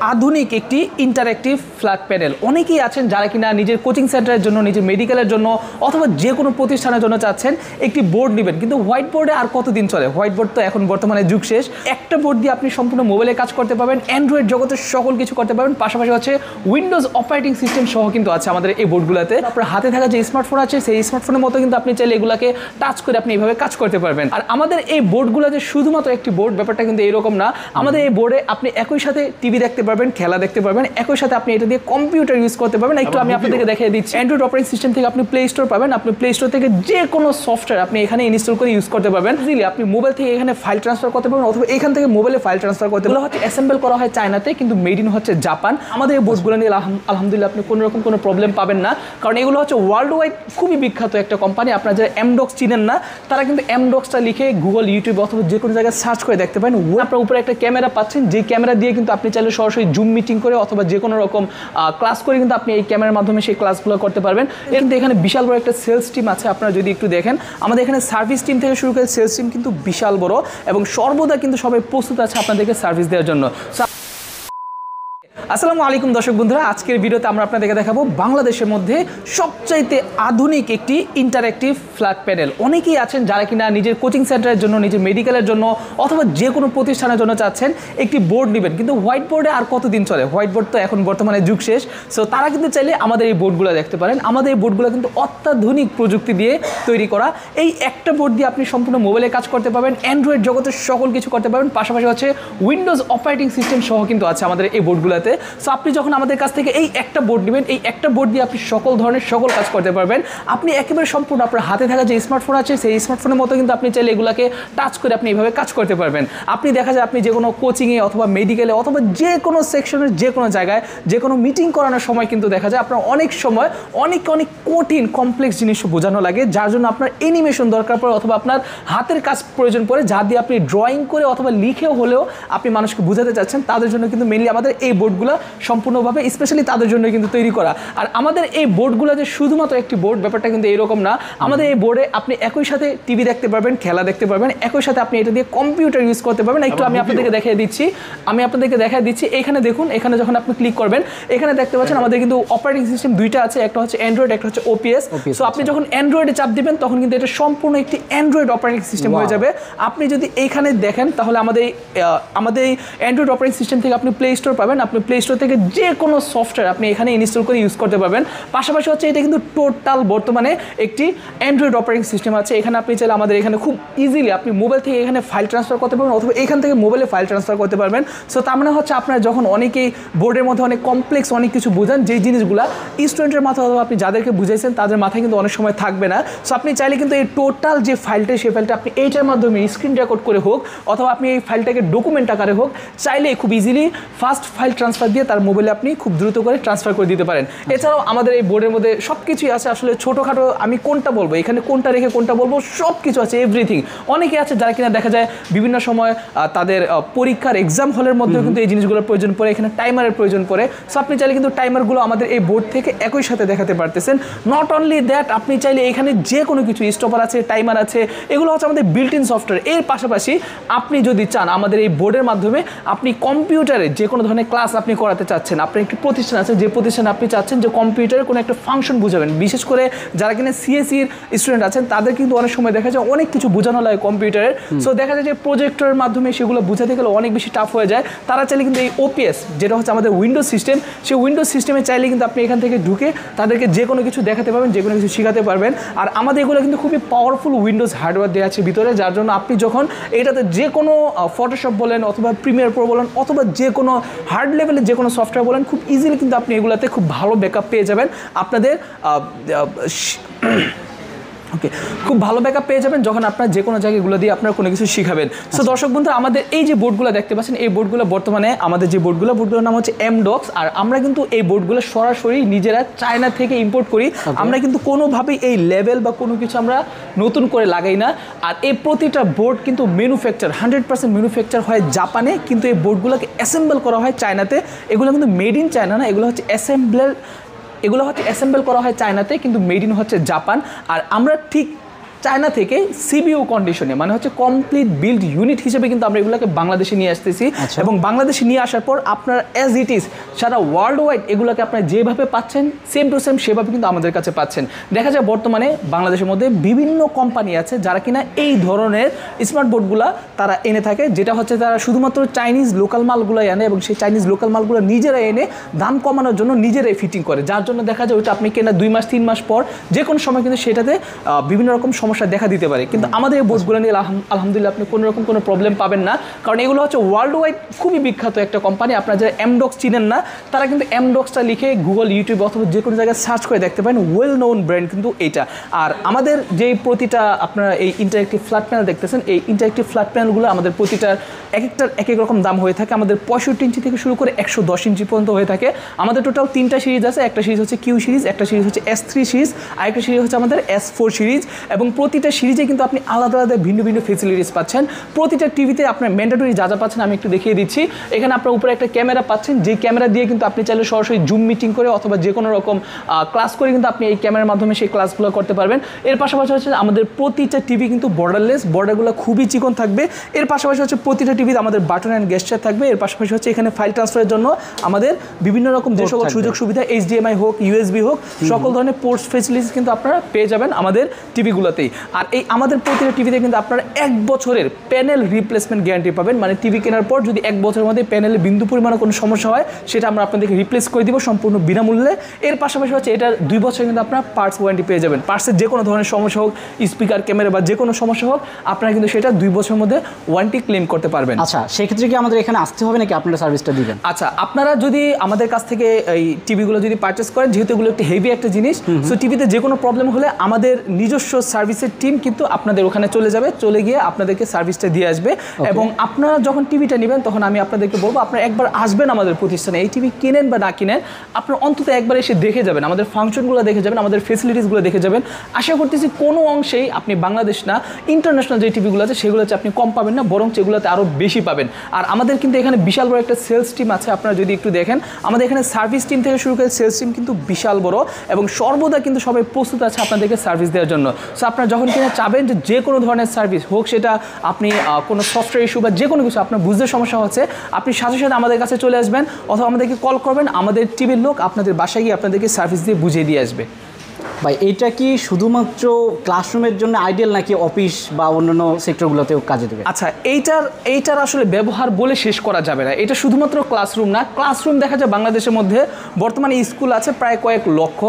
আধুনিক একটি interactive flat panel. অনেকেই আছেন যারা কিনা নিজের কোচিং সেন্টারের জন্য, নিজের মেডিকেলের জন্য অথবা যে কোনো প্রতিষ্ঠানের জন্য চাচ্ছেন একটি বোর্ড নেবেন, কিন্তু হোয়াইট বোর্ডে আর কতদিন চলে? হোয়াইট বোর্ড তো এখন বর্তমানে যুগ শেষ। একটা বোর্ড দিয়ে আপনি সম্পূর্ণ মোবাইলে কাজ করতে পারবেন, অ্যান্ড্রয়েড জগতের সকল কিছু করতে পারবেন, পাশাপাশি হচ্ছে উইন্ডোজ অপারেটিং সিস্টেম সহ কিন্তু আছে আমাদের এই বোর্ডগুলোতে। আপনার হাতে থাকা যে স্মার্টফোন আছে সেই স্মার্টফোনের মতো কিন্তু আপনি চাইলে এগুলাকে টাচ করে আপনি এইভাবে কাজ করতে পারবেন। আর আমাদের এই বোর্ডগুলো যে শুধুমাত্র একটি বোর্ড, ব্যাপারটা কিন্তু এরকম না। আমাদের এই বোর্ডে আপনি একই সাথে টিভি দেখতে পারবেন, খেলা দেখতে পারবেন, একই সাথে আপনি এটা দিয়ে কম্পিউটার ইউজ করতে পারবেন। একটু আমি আপনাদেরকে দেখিয়ে দিচ্ছি। অ্যান্ড্রয়েড অপারেটিং সিস্টেম থেকে আপনি প্লে স্টোর পাবেন, আপনি প্লে স্টোর থেকে যে কোনো সফটওয়্যার আপনি এখানে ইনস্টল করে ইউজ করতে পারবেন। ইজিলি আপনি মোবাইল থেকে এখানে ফাইল ট্রান্সফার করতে পারবেন অথবা এখান থেকে মোবাইলে ফাইল ট্রান্সফার করতে পারবেন। হচ্ছে অ্যাসেম্বল করা হয় চায়নাতে, কিন্তু মেড ইন হচ্ছে জাপান। আমাদের এই বোর্ডগুলো নিয়ে আলহামদুলিল্লাহ আপনি কোনো রকম কোনো প্রবলেম পাবেন না, কারণ এগুলো হচ্ছে ওয়ার্ল্ড ওয়াইড খুবই বিখ্যাত একটা কোম্পানি। আপনারা যারা এমডক্স চিনেন না, তারা কিন্তু এমডক্সটা লিখে গুগল, ইউটিউব অথবা যে কোনো জায়গায় সার্চ করে দেখতে পারেন। আপনার উপরে একটা ক্যামেরা পাচ্ছেন, যে ক্যামেরা দিয়ে কিন্তু আপনি চাইলে সরাসরি জুম মিটিং করে অথবা যে কোনো রকম ক্লাস করে কিন্তু আপনি এই ক্যামেরার মাধ্যমে সেই ক্লাসগুলো করতে পারবেন। কিন্তু এখানে বিশাল বড় একটা সেলস টিম আছে। আপনারা যদি একটু দেখেন, আমাদের এখানে সার্ভিস টিম থেকে শুরু করে সেলস টিম কিন্তু বিশাল বড় এবং সর্বদা কিন্তু সবাই প্রস্তুত আছে আপনাদেরকে সার্ভিস দেওয়ার জন্য। আসসালামু আলাইকুম দর্শক বন্ধুরা, আজকের ভিডিওতে আমরা আপনাদেরকে দেখাবো বাংলাদেশের মধ্যে সবচাইতে আধুনিক একটি ইন্টারঅ্যাক্টিভ ফ্ল্যাট প্যানেল। অনেকেই আছেন যারা কিনা নিজের কোচিং সেন্টারের জন্য, নিজের মেডিকেলের জন্য অথবা যে কোনো প্রতিষ্ঠানের জন্য চাচ্ছেন একটি বোর্ড নেবেন, কিন্তু হোয়াইট বোর্ডে আর কতদিন চলে? হোয়াইট বোর্ড তো এখন বর্তমানে যুগ শেষ। সো তারা কিন্তু চাইলে আমাদের এই বোর্ডগুলো দেখতে পারেন। আমাদের এই বোর্ডগুলো কিন্তু অত্যাধুনিক প্রযুক্তি দিয়ে তৈরি করা। এই একটা বোর্ড দিয়ে আপনি সম্পূর্ণ মোবাইলে কাজ করতে পারবেন, অ্যান্ড্রয়েড জগতের সকল কিছু করতে পারবেন, পাশাপাশি হচ্ছে উইন্ডোজ অপারেটিং সিস্টেম সহ কিন্তু আছে আমাদের এই বোর্ডগুলোতে। সো আপনি যখন আমাদের কাছ থেকে এই একটা বোর্ড নেবেন, এই একটা বোর্ড দিয়ে আপনি সকল ধরনের সকল কাজ করতে পারবেন। আপনি একেবারে সম্পূর্ণ আপনার হাতে থাকা যে স্মার্টফোন আছে সেই স্মার্টফোনের মতো কিন্তু আপনি চাইলে এগুলোকে টাচ করে আপনি এইভাবে কাজ করতে পারবেন। আপনি দেখা যায় আপনি যে কোনো কোচিংয়ে অথবা মেডিকেলে অথবা যে কোনো সেকশনের যে কোনো জায়গায় যে কোনো মিটিং করানোর সময় কিন্তু দেখা যায় আপনার অনেক সময় অনেক কঠিন কমপ্লেক্স জিনিস বোঝানো লাগে, যার জন্য আপনার অ্যানিমেশন দরকার পড়ে অথবা আপনার হাতের কাজ প্রয়োজন পড়ে, যা দিয়ে আপনি ড্রয়িং করে অথবা লিখেও হলেও আপনি মানুষকে বোঝাতে চাচ্ছেন। তাদের জন্য কিন্তু মেনলি আমাদের এই বোর্ডগুলো সম্পূর্ণভাবে স্পেশালি তাদের জন্য কিন্তু তৈরি করা। আর আমাদের এই বোর্ডগুলো যে শুধুমাত্র একটি বোর্ড, ব্যাপারটা কিন্তু এরকম না। আমাদের এই বোর্ডে আপনি একই সাথে টিভি দেখতে পারবেন, খেলা দেখতে পারবেন, একই সাথে আপনি এটা দিয়ে কম্পিউটার ইউজ করতে পারবেন। একটু আমি আপনাদেরকে দেখিয়ে দিচ্ছি। এখানে দেখুন, এখানে যখন আপনি ক্লিক করবেন, এখানে দেখতে পাচ্ছেন আমাদের কিন্তু অপারেটিং সিস্টেম দুইটা আছে, একটা হচ্ছে অ্যান্ড্রয়েড, একটা হচ্ছে ওপিএস। সো আপনি যখন অ্যান্ড্রয়েডে চাপ দিবেন তখন কিন্তু এটা সম্পূর্ণ একটি অ্যান্ড্রয়েড অপারেটিং সিস্টেম হয়ে যাবে। আপনি যদি এইখানে দেখেন তাহলে আমাদের এই অ্যান্ড্রয়েড অপারেটিং সিস্টেম থেকে আপনি প্লে স্টোর পাবেন, আপনি প্লে স্টোর থেকে যে কোনো সফটওয়্যার আপনি এখানে ইনস্টল করে ইউজ করতে পারবেন। পাশাপাশি হচ্ছে এটা কিন্তু টোটাল বর্তমানে একটি অ্যান্ড্রয়েড অপারেটিং সিস্টেম আছে। এখানে আপনি চাইলে আমাদের এখানে খুব ইজিলি আপনি মোবাইল থেকে এখানে ফাইল ট্রান্সফার করতে পারবেন অথবা এখান থেকে মোবাইলে ফাইল ট্রান্সফার করতে পারবেন। সো তার মানে হচ্ছে আপনারা যখন অনেকেই বোর্ডের মধ্যে অনেক কমপ্লেক্স অনেক কিছু বোঝান, যেই জিনিসগুলো স্টুডেন্টের মাথায় অথবা আপনি যাদেরকে বুঝাইছেন তাদের মাথায় কিন্তু অনেক সময় থাকবে না। সো আপনি চাইলে কিন্তু এই টোটাল যে ফাইলটা, সেই ফাইলটা আপনি এইটার মাধ্যমে স্ক্রিন রেকর্ড করে হোক অথবা আপনি এই ফাইলটাকে ডকুমেন্ট আকারে হোক, চাইলে খুব ইজিলি ফাস্ট ফাইল ট্রান্সফার দিয়ে তার মোবাইলে আপনি খুব দ্রুত করে ট্রান্সফার করে দিতে পারেন। এছাড়াও আমাদের এই বোর্ডের মধ্যে সব কিছুই আছে। আসলে ছোটোখাটো আমি কোনটা বলবো, এখানে কোনটা রেখে কোনটা বলবো, সব কিছু আছে, এভরিথিং। অনেকে আছে যারা কিনা দেখা যায় বিভিন্ন সময় তাদের পরীক্ষার এক্সাম হলের মধ্যেও কিন্তু এই জিনিসগুলোর প্রয়োজন পড়ে, এখানে টাইমারের প্রয়োজন পড়ে। সো আপনি চাইলে কিন্তু টাইমারগুলো আমাদের এই বোর্ড থেকে একই সাথে দেখাতে পারতেছেন। নট অনলি দ্যাট, আপনি চাইলে এখানে যে কোনো কিছু স্টপার আছে, টাইমার আছে, এগুলো হচ্ছে আমাদের বিল্ট ইন সফটওয়্যার। এর পাশাপাশি আপনি যদি চান আমাদের এই বোর্ডের মাধ্যমে আপনি কম্পিউটারে যে কোনো ধরনের ক্লাস আপনি করাতে চাচ্ছেন, আপনার একটি প্রতিষ্ঠান আছে, যে প্রতিষ্ঠানে আপনি চাচ্ছেন যে কম্পিউটারের কোনো একটা ফাংশন বুঝাবেন, বিশেষ করে যারা কিনা সিএসসির স্টুডেন্ট আছেন তাদের কিন্তু অনেক সময় দেখা যায় অনেক কিছু বোঝানো লাগে কম্পিউটারের। সো দেখা যায় যে প্রজেক্টরের মাধ্যমে সেগুলো বোঝাতে গেলে অনেক বেশি টাফ হয়ে যায়। তারা চাইলে কিন্তু এই ওপিএস, যেটা হচ্ছে আমাদের উইন্ডোজ সিস্টেম, সেই উইন্ডোজ সিস্টেমে চাইলে কিন্তু আপনি এখান থেকে ঢুকে তাদেরকে যে কোনো কিছু দেখাতে পারবেন, যে কোনো কিছু শেখাতে পারবেন। আর আমাদের এগুলো কিন্তু খুবই পাওয়ারফুল উইন্ডোজ হার্ডওয়্যার দেওয়া আছে ভিতরে, যার জন্য আপনি যখন এটাতে যে কোনো ফটোশপ বলেন অথবা প্রিমিয়ার প্রো বলেন অথবা যে কোনো হার্ড লেভেলের যে কোনো সফটওয়্যার বলেন, খুব ইজিলি কিন্তু আপনি এগুলাতে খুব ভালো ব্যাকআপ পেয়ে যাবেন। আপনাদের খুব ভালো ব্যাকআপ পেয়ে যাবেন যখন আপনার যে কোনো জায়গাগুলো দিয়ে আপনার কোনো কিছু শিখাবেন। সো দর্শক বন্ধু, আমাদের এই যে বোর্ডগুলো দেখতে পাচ্ছেন, এই বোর্ডগুলো বর্তমানে আমাদের যে বোর্ডগুলোর নাম হচ্ছে এমডক্স। আর আমরা কিন্তু এই বোর্ডগুলো সরাসরি নিজেরা চায়না থেকে ইম্পোর্ট করি। আমরা কিন্তু কোনোভাবেই এই লেভেল বা কোনো কিছু আমরা নতুন করে লাগাই না। আর এই প্রতিটা বোর্ড কিন্তু ম্যানুফ্যাকচার 100% ম্যানুফ্যাকচার হয় জাপানে, কিন্তু এই বোর্ডগুলোকে অ্যাসেম্বল করা হয় চায়নাতে। এগুলো কিন্তু মেড ইন চায়না না, এগুলো হচ্ছে অ্যাসেম্বল করা হয় চায়নাতে, কিন্তু মেড ইন হচ্ছে জাপান। আর আমরা ঠিক চায়না থেকে সিবিইউ কন্ডিশনে, মানে হচ্ছে কমপ্লিট বিল্ড ইউনিট হিসেবে কিন্তু আমরা এগুলোকে বাংলাদেশে নিয়ে আসতেছি। এবং বাংলাদেশে নিয়ে আসার পর আপনার অ্যাজ ইট ইজ সারা ওয়ার্ল্ড ওয়াইড এগুলোকে আপনারা যেভাবে পাচ্ছেন সেম টু সেম সেভাবে কিন্তু আমাদের কাছে পাচ্ছেন। দেখা যায় বর্তমানে বাংলাদেশের মধ্যে বিভিন্ন কোম্পানি আছে যারা কিনা এই ধরনের স্মার্ট বোর্ডগুলো তারা এনে থাকে, যেটা হচ্ছে তারা শুধুমাত্র চাইনিজ লোকাল মালগুলো আনে এবং সেই চাইনিজ লোকাল মালগুলো নিজেরাই এনে দাম কমানোর জন্য নিজেরাই ফিটিং করে, যার জন্য দেখা যায় ওইটা আপনি কেনা 2 মাস 3 মাস পর যে কোনো সময় কিন্তু সেটাতে বিভিন্ন রকম সমস্যা দেখা দিতে পারে। কিন্তু আমাদের এই বোর্ডগুলো নিয়ে আলহামদুলিল্লাহ আপনি কোনো রকম কোনো প্রবলেম পাবেন না, কারণ এগুলো হচ্ছে ওয়ার্ল্ড ওয়াইড খুবই বিখ্যাত একটা কোম্পানি। আপনারা যারা এমডক্স চিনেন না তারা কিন্তু এমডক্সটা লিখে গুগল, ইউটিউব অথবা যে কোনো জায়গায় সার্চ করে দেখতে পারেন, ওয়েল নোন ব্র্যান্ড কিন্তু এটা। আর আমাদের যেই প্রতিটা আপনারা এই ইন্টারেক্টিভ ফ্ল্যাট প্যানেল দেখতেছেন, এই ইন্টারেক্টিভ ফ্ল্যাট প্যানেলগুলো আমাদের প্রতিটার এক একটার এক এক রকম দাম হয়ে থাকে। আমাদের 65 ইঞ্চি থেকে শুরু করে 110 ইঞ্চি পর্যন্ত হয়ে থাকে। আমাদের টোটাল 3টা সিরিজ আছে, একটা সিরিজ হচ্ছে কিউ সিরিজ, একটা সিরিজ হচ্ছে S3 সিরিজ, আরেকটা সিরিজ হচ্ছে আমাদের S4 সিরিজ। এবং প্রতিটা সিরিজে কিন্তু আপনি আলাদা আলাদা ভিন্ন ভিন্ন ফেসিলিটিস পাচ্ছেন। প্রতিটা টিভিতে আপনার ম্যান্ডেটরি যা যা পাচ্ছেন আমি একটু দেখিয়ে দিচ্ছি। এখানে আপনার উপরে একটা ক্যামেরা পাচ্ছেন, যে ক্যামেরা দিয়ে কিন্তু আপনি চাইলে সরাসরি জুম মিটিং করে অথবা যে কোনো রকম ক্লাস করে কিন্তু আপনি এই ক্যামেরার মাধ্যমে সেই ক্লাসগুলো করতে পারবেন। এর পাশাপাশি হচ্ছে আমাদের প্রতিটা টিভি কিন্তু বর্ডারলেস, বর্ডারগুলো খুবই চিকন থাকবে। এর পাশাপাশি হচ্ছে প্রতিটা টিভিতে আমাদের বাটন অ্যান্ড গেস্টার থাকবে। এর পাশাপাশি হচ্ছে এখানে ফাইল ট্রান্সফারের জন্য আমাদের বিভিন্ন রকম যে সকল সুযোগ সুবিধা, HDMI হোক, USB হোক, সকল ধরনের পোর্টস ফেসিলিটিস কিন্তু আপনারা পেয়ে যাবেন আমাদের টিভিগুলোতেই। আর এই আমাদের প্রতিটা টিভিতে কিন্তু আপনারা 1 বছরের প্যানেল রিপ্লেসমেন্ট গ্যারান্টি পাবেন। মানে টিভি কেনার পর যদি 1 বছরের মধ্যে প্যানেলে বিন্দু পরিমাণে কোনো সমস্যা হয় সেটা আমরা আপনাদেরকে রিপ্লেস করে দিব সম্পূর্ণ বিনামূল্যে। এর পাশাপাশি হচ্ছে এটা 2 বছর কিন্তু আপনারা পার্টস ওয়ারেন্টি পেয়ে যাবেন। পার্টসের যে কোনো ধরনের সমস্যা হোক, স্পিকার, ক্যামেরা বা যে কোনো সমস্যা হোক, আপনারা কিন্তু সেটা 2 বছরের মধ্যে ওয়ারেন্টি ক্লেম করতে পারবেন। আচ্ছা, সেক্ষেত্রে কি আমাদের এখানে আসতে হবে নাকি আপনারা সার্ভিসটা দিবেন? আচ্ছা, আপনারা যদি আমাদের কাছ থেকে এই টিভিগুলো যদি পারচেস করেন, যেহেতু এগুলো একটু হেভি একটা জিনিস, সো টিভিতে যে কোনো প্রবলেম হলে আমাদের নিজস্ব সার্ভিসের টিম কিন্তু আপনাদের ওখানে চলে যাবে, চলে গিয়ে আপনাদেরকে সার্ভিসটা দিয়ে আসবে। এবং আপনারা যখন টিভিটা নেবেন তখন আমি আপনাদেরকে বলবো আপনারা একবার আসবেন আমাদের প্রতিষ্ঠানে। এই টিভি কিনেন বা না কিনেন, আপনারা অন্তত একবার এসে দেখে যাবেন, আমাদের ফাংশনগুলো দেখে যাবেন, আমাদের ফেসিলিটিসগুলো দেখে যাবেন। আশা করতেছি কোনো অংশেই আপনি বাংলাদেশ না, ইন্টারন্যাশনাল যে টিভিগুলো আছে সেগুলো হচ্ছে আপনি কম পাবেন না, বরং সেগুলোতে আরও বেশি পাবেন। আর আমাদের কিন্তু এখানে বিশাল বড় একটা সেলস টিম আছে। আপনারা যদি একটু দেখেন, আমাদের এখানে সার্ভিস টিম থেকে শুরু করে সেলস টিম কিন্তু বিশাল বড় এবং সর্বদা কিন্তু সবাই প্রস্তুত আছে আপনাদেরকে সার্ভিস দেওয়ার জন্য। সো আপনারা যখন কিনা চাবেন যে কোনো ধরনের সার্ভিস হোক, সেটা আপনি কোনো সফটওয়্যার ইস্যু বা যে কোনো কিছু আপনার বুঝতে সমস্যা হচ্ছে, আপনি সাথে সাথে আমাদের কাছে চলে আসবেন অথবা আমাদেরকে কল করবেন, আমাদের টিভির লোক আপনাদের বাসায় গিয়ে আপনাদেরকে সার্ভিস দিয়ে বুঝিয়ে দিয়ে আসবে। ভাই, এইটা কি শুধুমাত্র ক্লাসরুমের জন্য আইডিয়াল নাকি অফিস বা অন্যান্য সেক্টরগুলোতেও কাজে দেবে? আচ্ছা, এইটার আসলে ব্যবহার বলে শেষ করা যাবে না। এটা শুধুমাত্র ক্লাসরুম না, ক্লাসরুম দেখা যায় বাংলাদেশের মধ্যে বর্তমানে স্কুল আছে প্রায় কয়েক লক্ষ।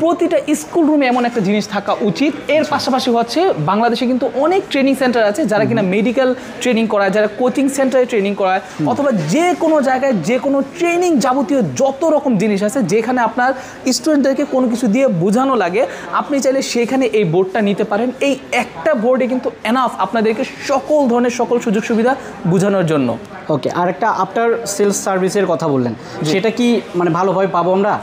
প্রতিটা স্কুল রুমে এমন একটা জিনিস থাকা উচিত। এর পাশাপাশি হচ্ছে বাংলাদেশে কিন্তু অনেক ট্রেনিং সেন্টার আছে যারা কিনা মেডিকেল ট্রেনিং করায়, যারা কোচিং সেন্টারে ট্রেনিং করায়, অথবা যে কোনো জায়গায় যে কোনো ট্রেনিং যাবতীয় যত রকম জিনিস আছে যেখানে আপনার স্টুডেন্টদেরকে কোনো কিছু দিয়ে বোঝানো লাগে, আপনি চাইলে সেখানে এই বোর্ডটা নিতে পারেন। এই একটা বোর্ডে কিন্তু এনাফ আপনাদেরকে সকল ধরনের সকল সুযোগ সুবিধা বোঝানোর জন্য। ওকে, আর একটা আফটার সেলস সার্ভিসের কথা বললেন, সেটা কি মানে ভালোভাবে পাবো আমরা?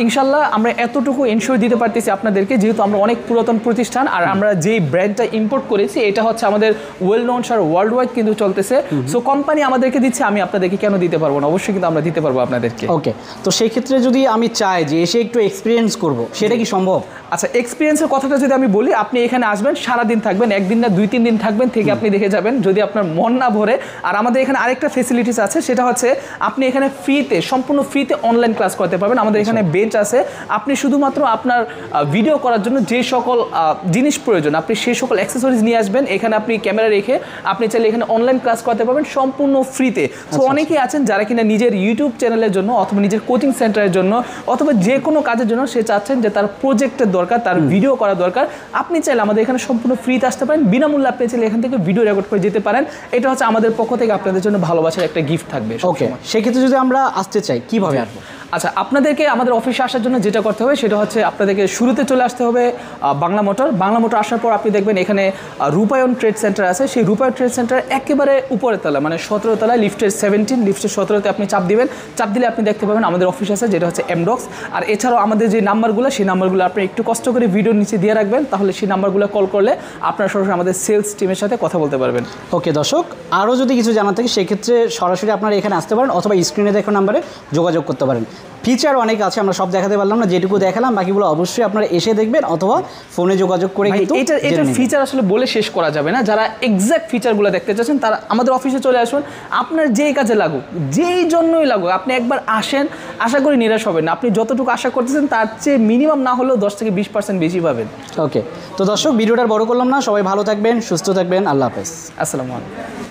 ইনশাল্লাহ আমরা এতটুকু এনশিওর দিতে পারতেছি আপনাদেরকে, যেহেতু আমরা অনেক পুরাতন প্রতিষ্ঠান আর আমরা যেই ব্র্যান্ডটা ইম্পোর্ট করেছি এটা হচ্ছে আমাদের ওয়েল নোন সার ওয়ার্ল্ড ওয়াইড কিন্তু চলতেছে। সো কোম্পানি আমাদেরকে দিচ্ছে, আমি আপনাদেরকে কেন দিতে পারবো না? অবশ্যই কিন্তু আমরা দিতে পারবো আপনাদেরকে। ওকে, তো সেই ক্ষেত্রে যদি আমি চাই যে এসে একটু এক্সপিরিয়েন্স করব, সেটা কি সম্ভব? আচ্ছা, এক্সপিরিয়েন্সের কথাটা যদি আমি বলি, আপনি এখানে আসবেন, সারাদিন থাকবেন, একদিন না 2-3 দিন থাকবেন, থেকে আপনি দেখে যাবেন যদি আপনার মন না ভরে। আর আমাদের এখানে আরেকটা ফেসিলিটিস আছে, সেটা হচ্ছে আপনি এখানে ফ্রিতে, সম্পূর্ণ ফ্রিতে অনলাইন ক্লাস করতে পারবেন। আমাদের এখানে বেঞ্চ আছে, আপনি শুধুমাত্র আপনার ভিডিও করার জন্য যে সকল জিনিস প্রয়োজন আপনি সেই সকল অ্যাক্সেসরিজ নিয়ে আসবেন। এখানে আপনি ক্যামেরা রেখে আপনি চাইলে এখানে অনলাইন ক্লাস করতে পারবেন সম্পূর্ণ ফ্রিতে। তো অনেকেই আছেন যারা কিনা নিজের ইউটিউব চ্যানেলের জন্য অথবা নিজের কোচিং সেন্টারের জন্য অথবা যে কোনো কাজের জন্য সে চাচ্ছেন যে তার প্রজেক্টের দরকার, তার ভিডিও করা দরকার, আপনি চাইলে আমাদের এখানে সম্পূর্ণ ফ্রিতে আসতে পারেন, বিনামূল্যে আপনি চাইলে এখান থেকে ভিডিও রেকর্ড করে যেতে পারেন। এটা হচ্ছে আমাদের পক্ষ থেকে আপনাদের জন্য ভালোবাসার একটা গিফট থাকবে। ওকে, সেক্ষেত্রে যদি আমরা আসতে চাই কিভাবে আসবো? আচ্ছা, আপনাদেরকে আমাদের অফিসে আসার জন্য যেটা করতে হবে সেটা হচ্ছে আপনাদেরকে শুরুতে চলে আসতে হবে বাংলা মোটর আসার পর আপনি দেখবেন এখানে রূপায়ণ ট্রেড সেন্টার আছে। সেই রূপায়ণ ট্রেড সেন্টার একেবারে উপরের তলা, মানে 17 তলায়, লিফটের 17, লিফটের 17তে আপনি চাপ দিবেন। চাপ দিলে আপনি দেখতে পাবেন আমাদের অফিস আছে, যেটা হচ্ছে এমডক্স। আর এছাড়াও আমাদের যে নাম্বারগুলো, সেই নাম্বারগুলো আপনি একটু কষ্ট করে ভিডিওর নিচে দিয়ে রাখবেন, তাহলে সেই নাম্বারগুলো কল করলে আপনারা সরাসরি আমাদের সেলস টিমের সাথে কথা বলতে পারবেন। ওকে দর্শক, আরও যদি কিছু জানার থাকে সেক্ষেত্রে সরাসরি আপনারা এখানে আসতে পারেন অথবা স্ক্রিনে দেখা নাম্বারে যোগাযোগ করতে পারেন। ফিচার অনেক আছে, আমরা সব দেখাতে পারলাম না, যেটুকু দেখালাম বাকিগুলো অবশ্যই আপনারা এসে দেখবেন অথবা ফোনে যোগাযোগ করে কিন্তু এটার ফিচার আসলে বলে শেষ করা যাবে না। যারা এক্সাক্ট ফিচারগুলো দেখতে চাচ্ছেন তারা আমাদের অফিসে চলে আসুন। আপনার যেই কাজে লাগুক, যেই জন্যই লাগুক, আপনি একবার আসেন, আশা করি নিরাশ হবেন না। আপনি যতটুকু আশা করতেছেন তার চেয়ে মিনিমাম না হলেও 10 থেকে 20% বেশি পাবেন। ওকে, তো দর্শক ভিডিওটা বড় করলাম না, সবাই ভালো থাকবেন, সুস্থ থাকবেন, আল্লাহ হাফেজ। আসসালামু আলাইকুম।